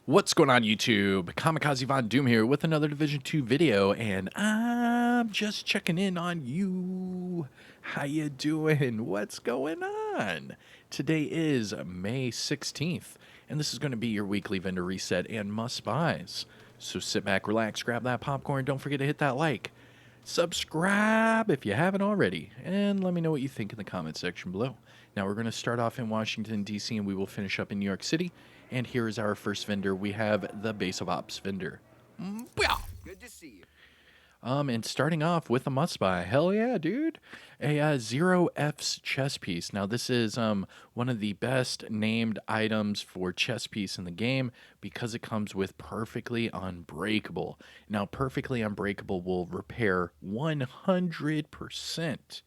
What's going on YouTube? Kamikazevondoom here with another Division 2 video, and I'm just checking in on you. How you doing? What's going on? Today is May 16th, and this is going to be your weekly vendor reset and must-buys. So sit back, relax, grab that popcorn, don't forget to hit that like. Subscribe if you haven't already, and let me know what you think in the comment section below. Now we're going to start off in Washington, D.C., and we will finish up in New York City. And here is our first vendor. We have the Base of Ops vendor. Good to see you. And starting off with a must-buy. Hell yeah, dude. A Zero F's chess piece. Now, this is one of the best named items for chess piece in the game because it comes with Perfectly Unbreakable. Now, Perfectly Unbreakable will repair 100%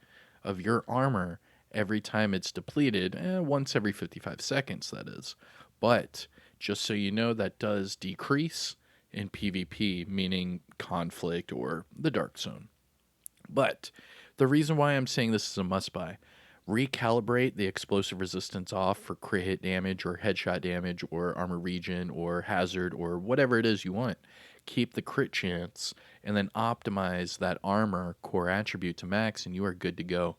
of your armor every time it's depleted, once every 55 seconds, that is. But just so you know, that does decrease in PvP, meaning conflict or the dark zone. But the reason why I'm saying this is a must-buy, recalibrate the explosive resistance off for crit hit damage or headshot damage or armor regen or hazard or whatever it is you want. Keep the crit chance and then optimize that armor core attribute to max and you are good to go.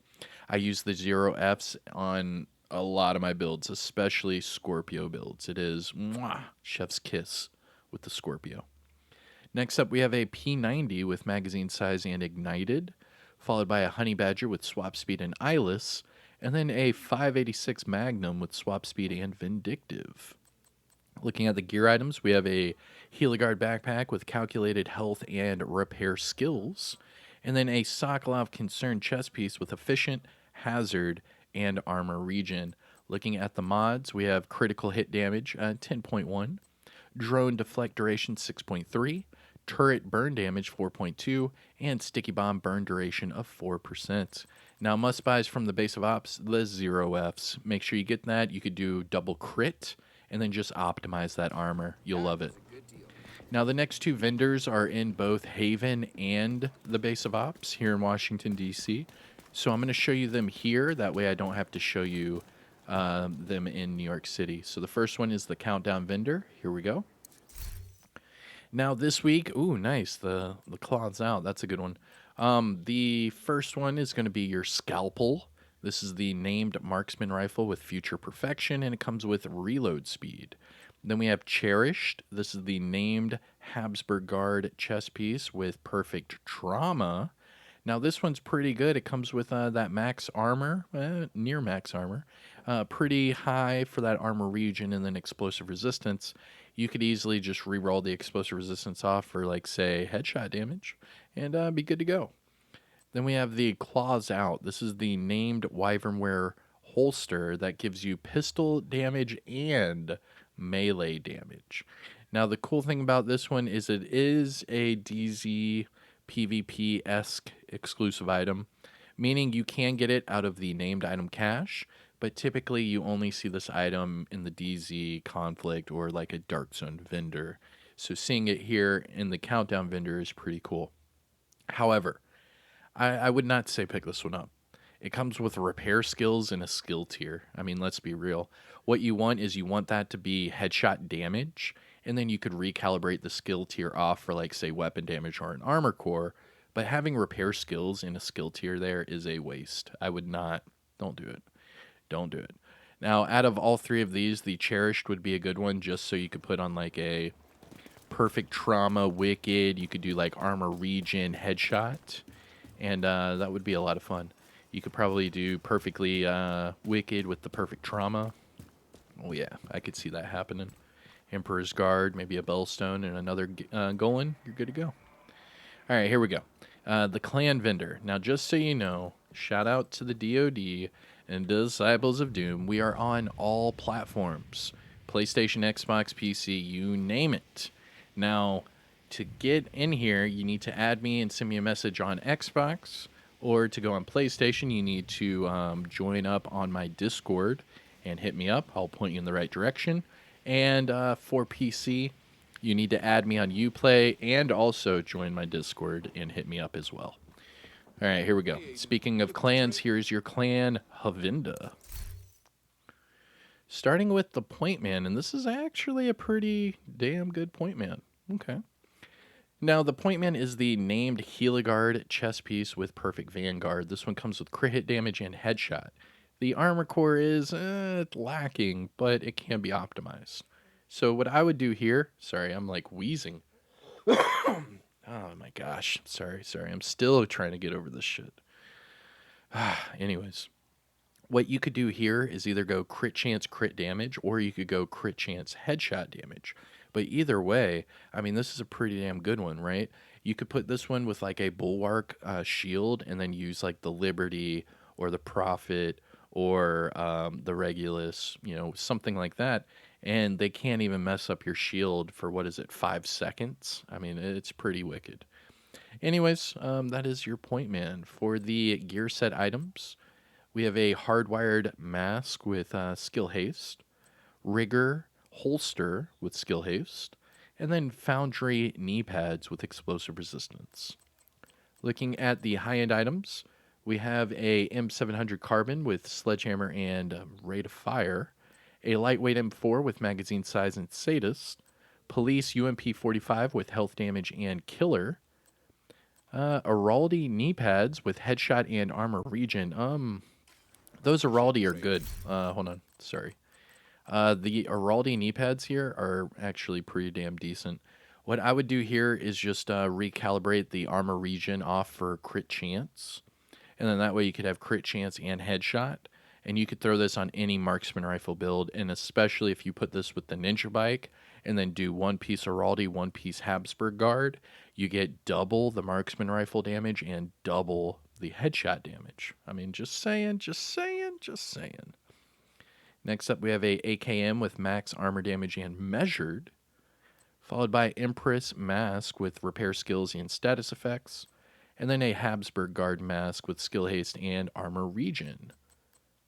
I use the Zero Fs on a lot of my builds, especially Scorpio builds. It is chef's kiss with the Scorpio. Next up, we have a P90 with magazine size and ignited, followed by a Honey Badger with swap speed and eyeless, and then a 586 Magnum with swap speed and vindictive. Looking at the gear items, we have a Heligard backpack with calculated health and repair skills, and then a Sokolov Concern chest piece with efficient, hazard, and armor regen. Looking at the mods, we have critical hit damage 10.1, drone deflect duration 6.3, turret burn damage 4.2, and sticky bomb burn duration of 4%. Now, must buys from the Base of Ops, the Zero Fs. Make sure you get that. You could do double crit and then just optimize that armor. You'll love it. Now, the next two vendors are in both Haven and the Base of Ops here in Washington, D.C. So I'm going to show you them here. That way I don't have to show you them in New York City. So the first one is the Countdown vendor. Here we go. Now this week, ooh, nice. The claws out. That's a good one. The first one is going to be your Scalpel. This is the named Marksman rifle with future perfection, and it comes with reload speed. Then we have Cherished. This is the named Habsburg Guard chest piece with perfect trauma. Now this one's pretty good. It comes with that max armor, near max armor, pretty high for that armor regen, and then explosive resistance. You could easily just reroll the explosive resistance off for, like, say, headshot damage, and be good to go. Then we have the Claws Out. This is the named Wyvernware holster that gives you pistol damage and melee damage. Now, the cool thing about this one is it is a DZ PvP-esque exclusive item, meaning you can get it out of the named item cache, but typically you only see this item in the DZ conflict or like a dark zone vendor. So seeing it here in the Countdown vendor is pretty cool. However, I would not say pick this one up. It comes with repair skills and a skill tier. I mean, let's be real. What you want is you want that to be headshot damage, and then you could recalibrate the skill tier off for, like, say, weapon damage or an armor core. But having repair skills in a skill tier there is a waste. I would not. Don't do it. Don't do it. Now, out of all three of these, the Cherished would be a good one just so you could put on, like, a perfect trauma, wicked. You could do, like, armor regen, headshot. And that would be a lot of fun. You could probably do perfectly wicked with the perfect trauma. Oh, yeah, I could see that happening. Emperor's Guard, maybe a Bellstone, and another Golan. You're good to go. All right, here we go. The Clan vendor. Now, just so you know, shout out to the DoD and Disciples of Doom. We are on all platforms. PlayStation, Xbox, PC, you name it. Now, to get in here, you need to add me and send me a message on Xbox, or to go on PlayStation, you need to join up on my Discord and hit me up. I'll point you in the right direction. And for PC, you need to add me on Uplay and also join my Discord and hit me up as well. All right, here we go. Speaking of clans, here's your clan, Havinda. Starting with the point man, and this is actually a pretty damn good point man. Okay. Now, the point man is the named Heligard chess piece with perfect vanguard. This one comes with crit hit damage and headshot. The armor core is lacking, but it can be optimized. So what I would do here, sorry, I'm like wheezing. Oh my gosh, sorry. I'm still trying to get over this shit. Anyways, what you could do here is either go crit chance crit damage, or you could go crit chance headshot damage. But either way, I mean, this is a pretty damn good one, right? You could put this one with like a bulwark shield, and then use like the Liberty or the Prophet or the Regulus, something like that. And they can't even mess up your shield for, what is it, 5 seconds? I mean, it's pretty wicked. Anyways, that is your point man. For the gear set items, we have a hardwired mask with skill haste, rigger holster with skill haste, and then foundry knee pads with explosive resistance. Looking at the high-end items, we have a M700 carbon with sledgehammer and rate of fire, a lightweight M4 with magazine size and sadist, police UMP45 with health damage and killer, Araldi knee pads with headshot and armor regen. Those Araldi are good. Hold on, sorry. The Araldi knee pads here are actually pretty damn decent. What I would do here is just recalibrate the armor regen off for crit chance. And then that way you could have crit chance and headshot. And you could throw this on any marksman rifle build. And especially if you put this with the ninja bike and then do one piece Araldi, one piece Habsburg guard, you get double the marksman rifle damage and double the headshot damage. I mean, just saying. Next up, we have a AKM with max armor damage and measured, followed by Empress mask with repair skills and status effects, and then a Habsburg guard mask with skill haste and armor regen.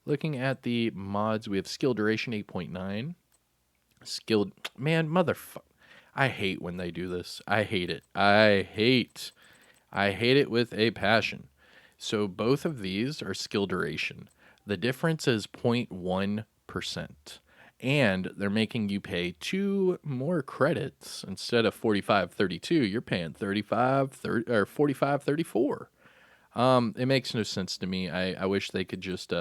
Looking at the mods, we have skill duration 8.9. Skilled, man, motherfucker. I hate when they do this. I hate it. I hate it with a passion. So both of these are skill duration. The difference is 0.1%. And they're making you pay 2 more credits instead of 45.32. You're paying 35.30 or 45.34. It makes no sense to me. I wish they could just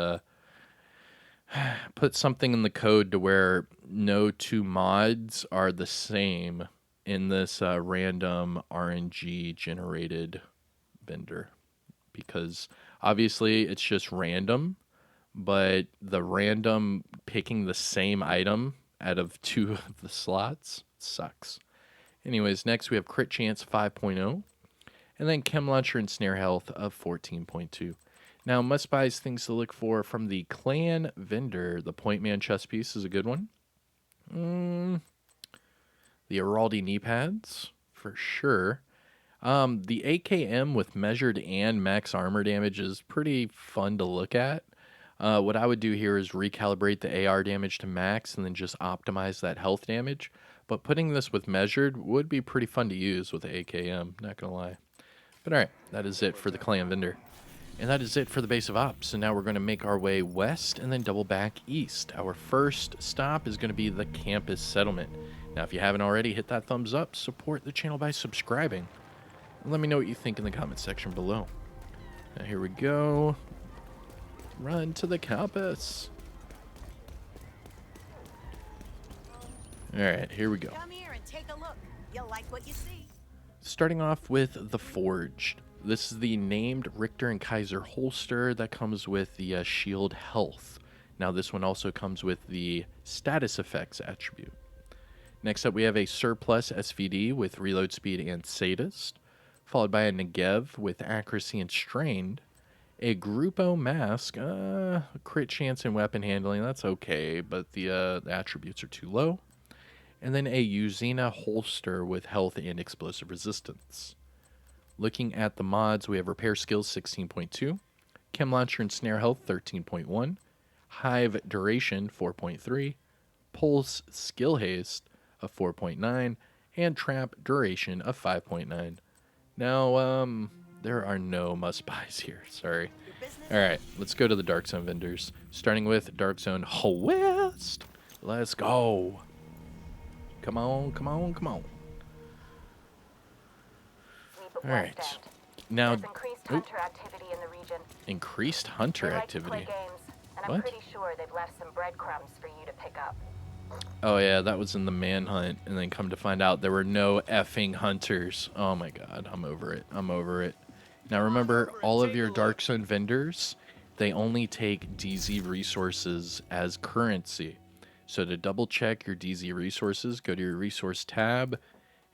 put something in the code to where no two mods are the same in this random RNG generated vendor, because obviously it's just random, but the random picking the same item out of 2 of the slots sucks. Anyways, next we have crit chance 5.0, and then chem launcher and snare health of 14.2. Now, must buys things to look for from the clan vendor. The point man chess piece is a good one. The Araldi knee pads, for sure. The AKM with measured and max armor damage is pretty fun to look at. What I would do here is recalibrate the AR damage to max and then just optimize that health damage. But putting this with measured would be pretty fun to use with the AKM, not gonna lie. But alright, that is it for the clan vendor. And that is it for the base of ops. So now we're going to make our way west and then double back east. Our first stop is going to be the campus settlement. Now, if you haven't already, hit that thumbs up, support the channel by subscribing, and let me know what you think in the comment section below. Now, here we go. Run to the campus. All right, here we go. Come here and take a look. You'll like what you see. Starting off with the Forged. This is the named Richter and Kaiser holster that comes with the shield health. Now this one also comes with the status effects attribute. Next up we have a surplus SVD with reload speed and sadist, followed by a Negev with accuracy and strained, a Grupo mask, crit chance and weapon handling, that's okay, but the attributes are too low, and then a Uzina holster with health and explosive resistance. Looking at the mods, we have repair skills 16.2, chem launcher and snare health 13.1, hive duration 4.3, pulse skill haste of 4.9, and trap duration of 5.9. Now, there are no must buys here, sorry. Alright, let's go to the Dark Zone vendors, starting with Dark Zone West. Let's go. Come on, come on, come on. All right. Now, There's increased oop, hunter activity in the region. increased hunter They like to play activity. games, and I'm What? pretty sure they've left some breadcrumbs for you to pick up. Oh yeah, that was in the manhunt, and then come to find out there were no effing hunters. Oh my god, I'm over it. I'm over it. Now remember, all of your Dark Zone vendors, they only take DZ resources as currency. So to double check your DZ resources, go to your resource tab,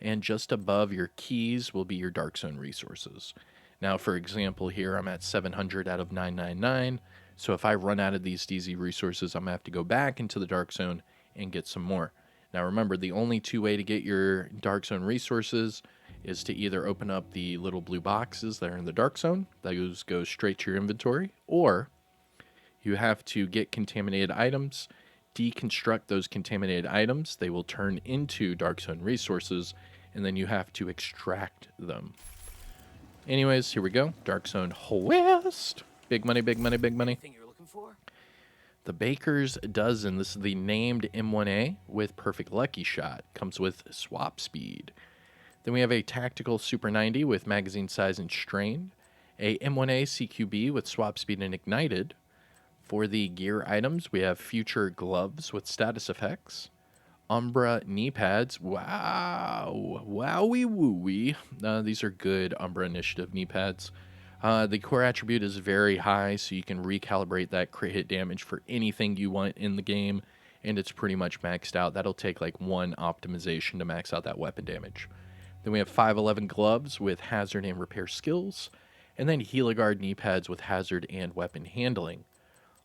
and just above your keys will be your Dark Zone resources. Now, for example, here I'm at 700 out of 999. So if I run out of these DZ resources, I'm going to have to go back into the Dark Zone and get some more. Now, remember, the only two way to get your Dark Zone resources is to either open up the little blue boxes that are in the Dark Zone, those go straight to your inventory, or you have to get contaminated items, deconstruct those contaminated items, they will turn into Dark Zone resources, and then you have to extract them. Anyways, here we go. Dark Zone West. Big money, big money, big money. Thing you're looking for? The Baker's Dozen. This is the named M1A with Perfect Lucky Shot. Comes with swap speed. Then we have a Tactical Super 90 with magazine size and strain. A M1A CQB with swap speed and ignited. For the gear items, we have Future Gloves with status effects. Umbra knee pads. Wow. Wowie wooey. These are good Umbra Initiative knee pads. The core attribute is very high, so you can recalibrate that crit hit damage for anything you want in the game, and it's pretty much maxed out. That'll take like one optimization to max out that weapon damage. Then we have 511 gloves with hazard and repair skills, and then Heliguard knee pads with hazard and weapon handling.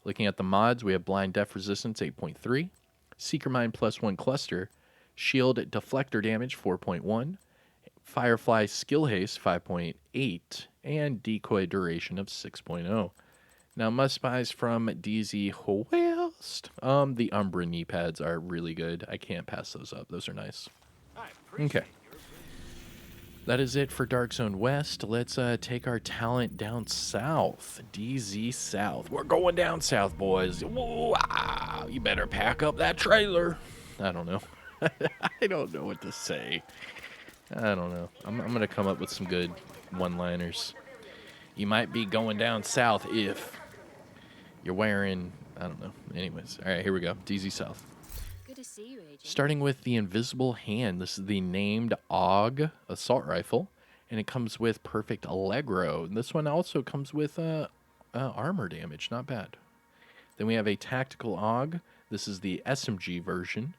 Looking at the mods, we have Blind Def Resistance 8.3, Seeker Mind +1 Cluster, Shield Deflector Damage 4.1, Firefly Skill Haste 5.8, and Decoy Duration of 6.0. Now, must buys from DZ West. The Umbra knee pads are really good. I can't pass those up. Those are nice. Okay. That is it for Dark Zone West. Let's take our talent down south. DZ South. We're going down south, boys. Whoa, ah, you better pack up that trailer. I don't know. I don't know what to say. I don't know. I'm going to come up with some good one-liners. You might be going down south if you're wearing... I don't know. Anyways. All right, here we go. DZ South. Good to see you, Agent. Starting with the Invisible Hand. This is the named AUG assault rifle, and it comes with Perfect Allegro. And this one also comes with armor damage. Not bad. Then we have a Tactical AUG. This is the SMG version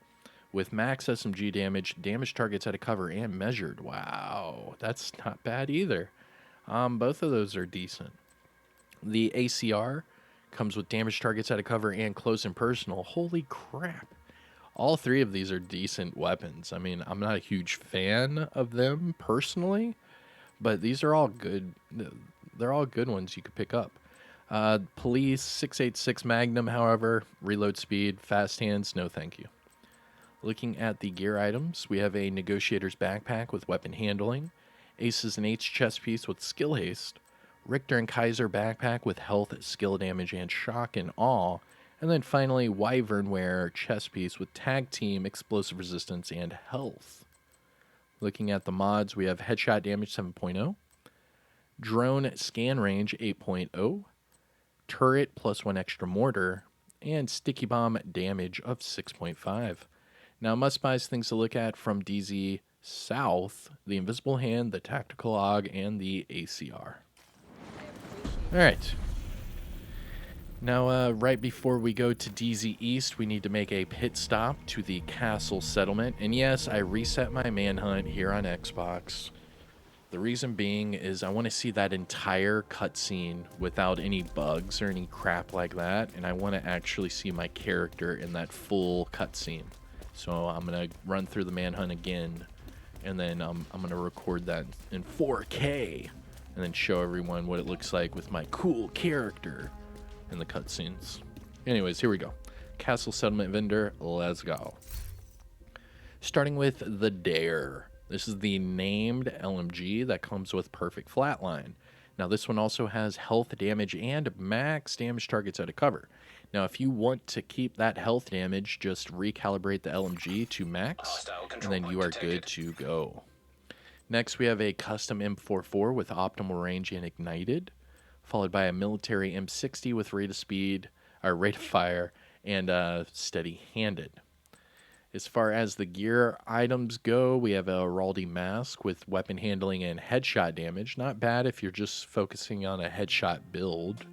with max SMG damage, damage targets out of cover, and measured. Wow, that's not bad either. Both of those are decent. The ACR comes with damage targets out of cover and close and personal. Holy crap. All three of these are decent weapons. I mean, I'm not a huge fan of them personally, but these are all good. They're all good ones you could pick up. Police 686 Magnum, however, reload speed, fast hands, no thank you. Looking at the gear items, we have a Negotiator's Backpack with weapon handling, Aces and H chest piece with skill haste, Richter and Kaiser Backpack with health, skill damage, and shock and awe, and then finally, Wyvernware chest piece with tag team, explosive resistance, and health. Looking at the mods, we have headshot damage 7.0, drone scan range 8.0, turret +1 extra mortar, and sticky bomb damage of 6.5. Now, must buys things to look at from DZ South: the Invisible Hand, the Tactical AUG, and the ACR. All right. Now, right before we go to DZ East, we need to make a pit stop to the Castle Settlement. And yes, I reset my manhunt here on Xbox. The reason being is I want to see that entire cutscene without any bugs or any crap like that. And I want to actually see my character in that full cutscene. So I'm going to run through the manhunt again. And then I'm going to record that in 4K. And then show everyone what it looks like with my cool character in the cutscenes. Anyways, here we go. Castle Settlement Vendor, let's go. Starting with the Dare. This is the named LMG that comes with Perfect Flatline. Now, this one also has health damage and max damage targets out of cover. Now, if you want to keep that health damage, just recalibrate the LMG to max, Hostile and control then point you are detected. good to go. Next, we have a custom M44 with optimal range and ignited, followed by a military M60 with rate of speed, or rate of fire, and steady-handed. As far as the gear items go, we have a Raldi mask with weapon handling and headshot damage. Not bad if you're just focusing on a headshot build.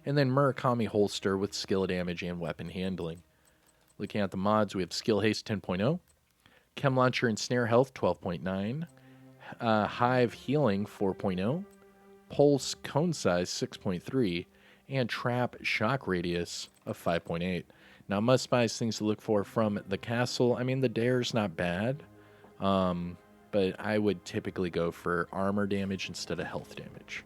And then Murakami holster with skill damage and weapon handling. Looking at the mods, we have Skill Haste 10.0, Chem Launcher and Snare Health 12.9, Hive Healing 4.0, Pulse Cone Size 6.3, and Trap Shock Radius of 5.8. Now, must-buys things to look for from the castle. I mean, the Dare's not bad, but I would typically go for armor damage instead of health damage.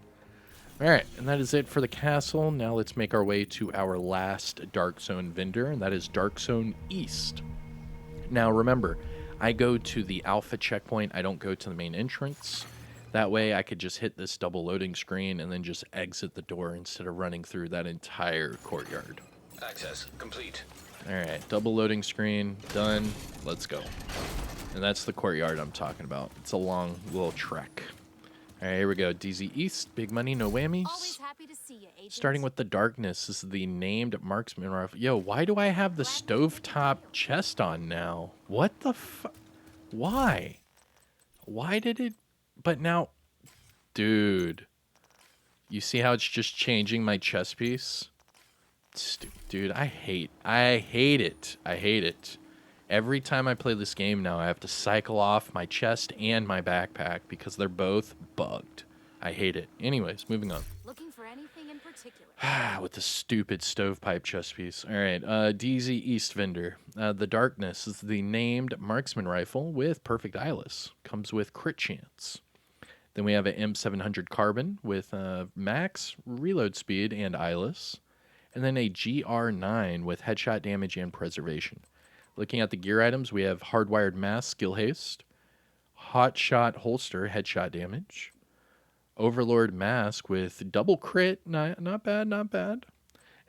All right, and that is it for the castle. Now let's make our way to our last Dark Zone vendor, and that is Dark Zone East. Now, remember, I go to the alpha checkpoint. I don't go to the main entrance. That way I could just hit this double loading screen and then just exit the door instead of running through that entire courtyard. Access complete. All right, double loading screen, done. Let's go. And that's the courtyard I'm talking about. It's a long little trek. All right, here we go. DZ East, big money, no whammies. Always happy to see you, agent. Starting with the darkness, this is the named Marksman rifle. Yo, why do I have the stovetop chest on now? What the Why? Why did it... But now... Dude. You see how it's just changing my chest piece? Dude, I hate it. I hate it. Every time I play this game now, I have to cycle off my chest and my backpack because they're both bugged. I hate it. Anyways, moving on. Looking for anything in particular? With the stupid stovepipe chest piece. All right, DZ East vendor. The Darkness is the named Marksman rifle with perfect eyeless. Comes with crit chance. Then we have an M700 Carbon with max reload speed and eyeless. And then a GR9 with headshot damage and preservation. Looking at the gear items, we have hardwired mask, skill haste, hot shot holster, headshot damage, Overlord mask with double crit, not bad, not bad.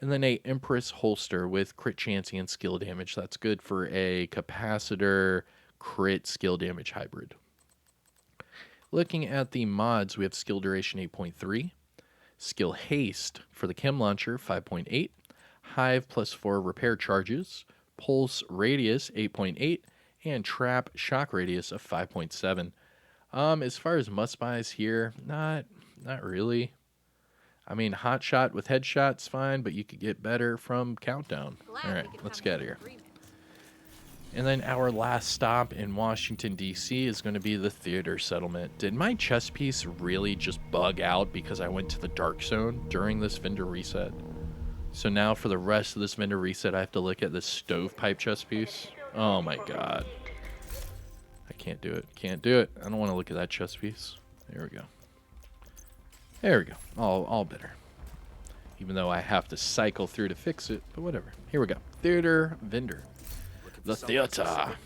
And then a Empress holster with crit chance and skill damage. That's good for a capacitor crit skill damage hybrid. Looking at the mods, we have skill duration 8.3, skill haste for the chem launcher 5.8, hive +4 repair charges, pulse radius 8.8, and trap shock radius of 5.7. As far as must-buys here, not really. I mean, hot shot with headshot's fine, but you could get better from countdown. All right, let's get out of here. And then our last stop in Washington, D.C. is going to be the theater settlement. Did my chest piece really just bug out because I went to the dark zone during this vendor reset? So now for the rest of this vendor reset, I have to look at this stovepipe chest piece. Oh my god. I can't do it. Can't do it. I don't want to look at that chest piece. There we go. There we go. All better. Even though I have to cycle through to fix it, but whatever. Here we go. Theater vendor. The theater.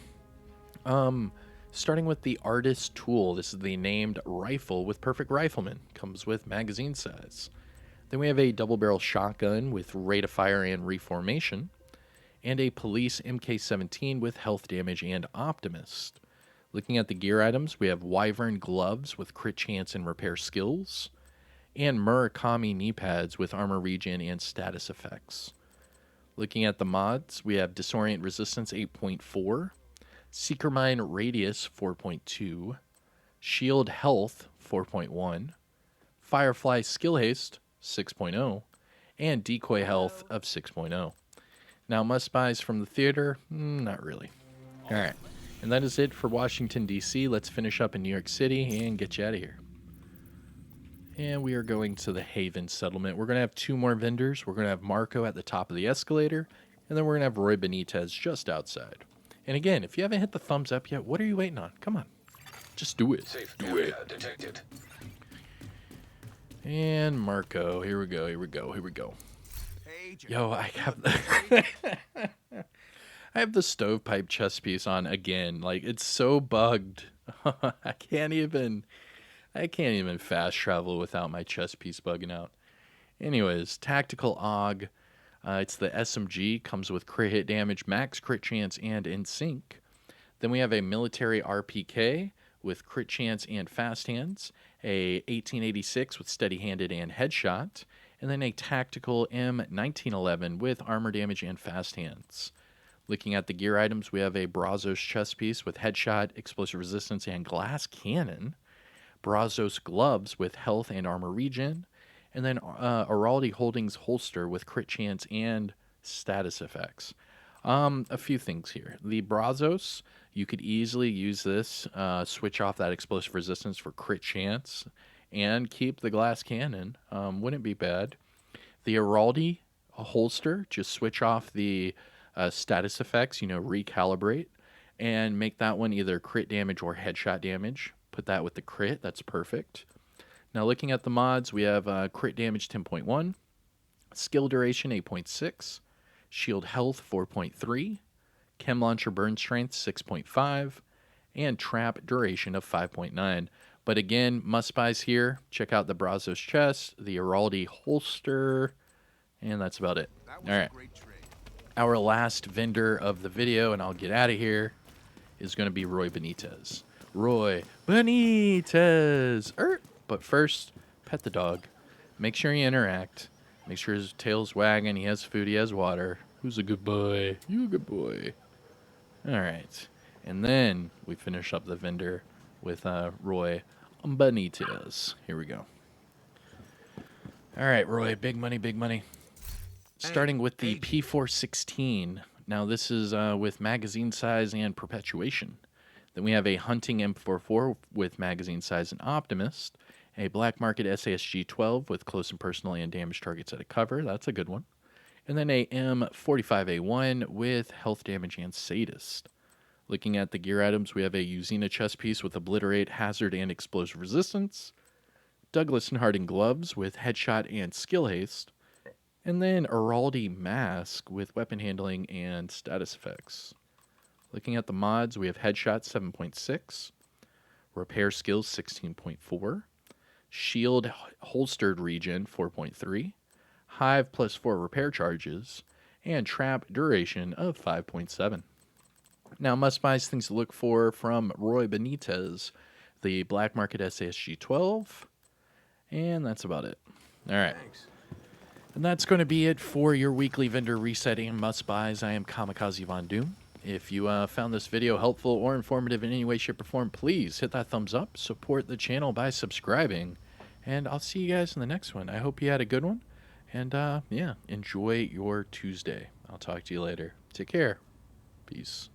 Starting with the artist tool. This is the named rifle with perfect rifleman. Comes with magazine size. Then we have a double barrel shotgun with rate of fire and reformation. And a police MK17 with health damage and optimist. Looking at the gear items, we have Wyvern gloves with crit chance and repair skills. And Murakami knee pads with armor regen and status effects. Looking at the mods, we have Disorient Resistance 8.4, Seeker Mine Radius 4.2, Shield Health 4.1, Firefly Skill Haste 6.0, and Decoy Health of 6.0. Now, must-buys from the theater? Not really. All right, and that is it for Washington, D.C. Let's finish up in New York City and get you out of here. And we are going to the Haven settlement. We're going to have two more vendors. We're going to have Marco at the top of the escalator, and then we're going to have Roy Benitez just outside. And again, if you haven't hit the thumbs up yet, what are you waiting on? Come on. Just do it. Safe Do area it. detected. And Marco. Here we go. Here we go. Here we go. Agent. Yo, I have the I have the stovepipe chest piece on again. Like, it's so bugged. I can't even fast travel without my chest piece bugging out. Anyways, tactical AUG. It's the SMG, comes with crit hit damage, max crit chance, and in sync. Then we have a military RPK with crit chance and fast hands, a 1886 with steady handed and headshot, and then a tactical M1911 with armor damage and fast hands. Looking at the gear items, we have a Brazos chest piece with headshot, explosive resistance, and glass cannon, Brazos gloves with health and armor regen, and then Araldi Holdings holster with crit chance and status effects. A few things here. The Brazos, you could easily use this, switch off that explosive resistance for crit chance, and keep the glass cannon. Wouldn't be bad. The Araldi holster, just switch off the status effects, recalibrate, and make that one either crit damage or headshot damage. Put that with the crit, that's perfect. Now looking at the mods, we have crit damage 10.1, skill duration 8.6, shield health 4.3, chem launcher burn strength 6.5, and trap duration of 5.9. But again, must buys here. Check out the Brazos chest, the Araldi holster, and that's about it. All right. Our last vendor of the video, and I'll get out of here, is going to be Roy Benitez. Roy Benitez! But first, pet the dog. Make sure you interact. Make sure his tail's wagging, he has food, he has water. Who's a good boy? You a good boy. All right. And then we finish up the vendor with Roy Benitez. Here we go. All right, Roy, big money, big money. Starting with the P416. Now this is with magazine size and perpetuation. Then we have a hunting M44 with magazine size and optimist. A black market SASG-12 with close and personal and damage targets at a cover. That's a good one. And then a M45A1 with health damage and sadist. Looking at the gear items, we have a Uzina chest piece with obliterate, hazard, and explosive resistance. Douglas and Harding gloves with headshot and skill haste. And then Araldi mask with weapon handling and status effects. Looking at the mods, we have headshot 7.6, repair skills 16.4, shield holstered regen 4.3, hive +4 repair charges, and trap duration of 5.7. Now, must buys things to look for from Roy Benitez, the black market SASG-12, and that's about it. All right. Thanks. And that's going to be it for your weekly vendor resetting must-buys. I am Kamikazevondoom. If you found this video helpful or informative in any way, shape, or form, please hit that thumbs up. Support the channel by subscribing. And I'll see you guys in the next one. I hope you had a good one. And, yeah, enjoy your Tuesday. I'll talk to you later. Take care. Peace.